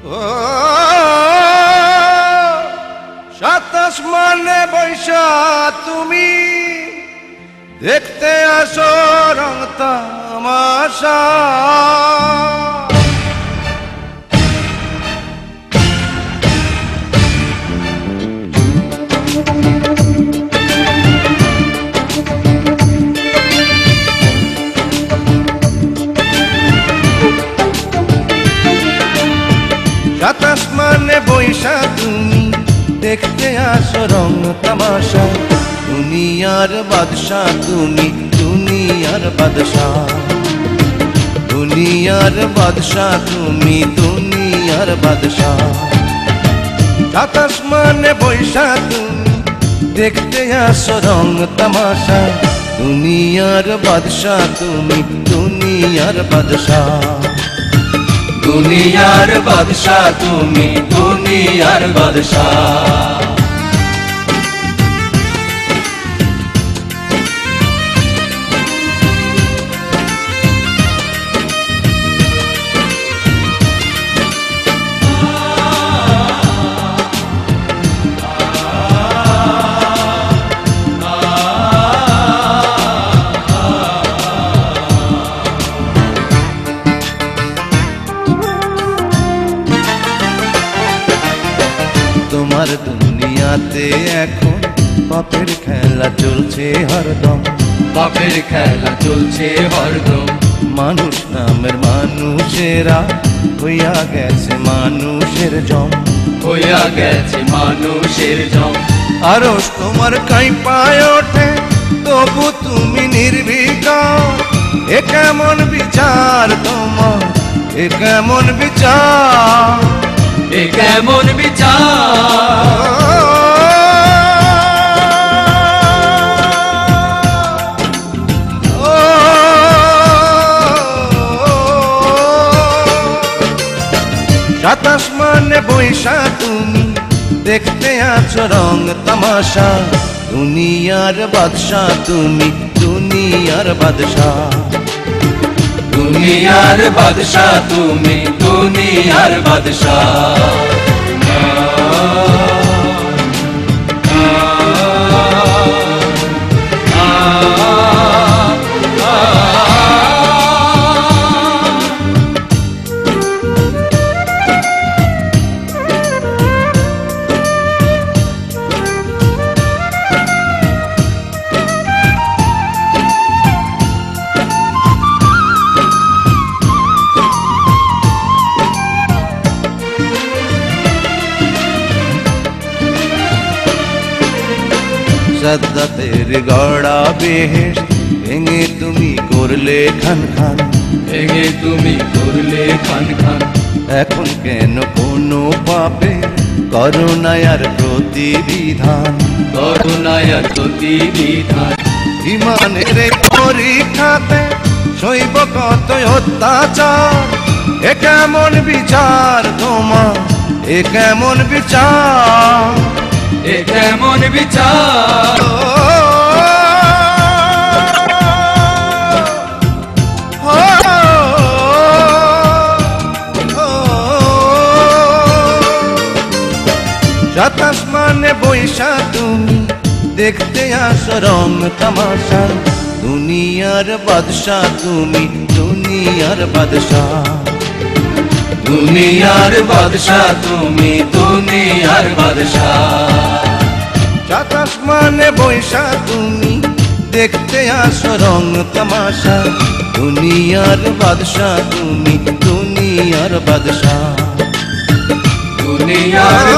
ও সাতাশ মানে বৈশা তুমি দেখতে আসো রং তামাশা। সাতাশ মানে বৈশা তুমি দেখতে আসো রং তামাশা। দুনিয়ার বাদশাহ তুমি, দুনিয়ার বাদশাহ, দুনিয়ার বাদশাহ তুমি, দুনিয়ার বাদশাহ। সাতাশ মানে বৈশা তুমি দেখতে আসো রং তামাশা। দুনিয়ার বাদশাহ তুমি, দুনিয়ার বাদশাহ, দুনিয়ার বাদশাহ তুমি, দুনিয়ার বাদশাহ। তোমার দুনিয়াতে এখন পাপের খেলা চলছে হরদম, পাপের খেলা চলছে হরদম। মানুষ নামের মানুষেরা হইয়া গেছে মানুষের জম, হইয়া গেছে মানুষের জম। আরশ তোমার কাঁপায় ওঠে তবু তুমি নির্বিকার। এ কেমন বিচার তোমার, এ কেমন বিচার, এ কেমন বিচার। সাতাশ মানে বৈশা তুমি দেখতে আছো রং তামাশা। দুনিয়ার বাদশাহ তুমি, দুনিয়ার বাদশাহ, দুনিয়ার বাদশাহ তুমি, দুনিয়ার বাদশাহ। সাদ্দাতের গড়া বেহেশত ভেঙে তুমি করলে খান খান, ভেঙে তুমি করলে খান খান। এখন কেন কোনো পাপে করুণায়ার প্রতিবিধান, করুণায়ার প্রতিবিধান। ইমানের পরীক্ষাতে সইব কত অত্যাচার। এ কেমন বিচার তোমার, এ কেমন বিচার, এ কেমন বিচার। সাতাশ মানে বৈশা তুমি দেখতে আসো রং তামাশা। দুনিয়ার বাদশাহ তুমি, দুনিয়ার বাদশাহ, দুনিয়ার বাদশাহ তুমি, দুনিয়ার বাদশাহ। সাতাশ মানে বৈশা তুমি দেখতে আসো রং তামাশা। দুনিয়ার বাদশাহ তুমি, দুনিয়ার বাদশাহ, দুনিয়ার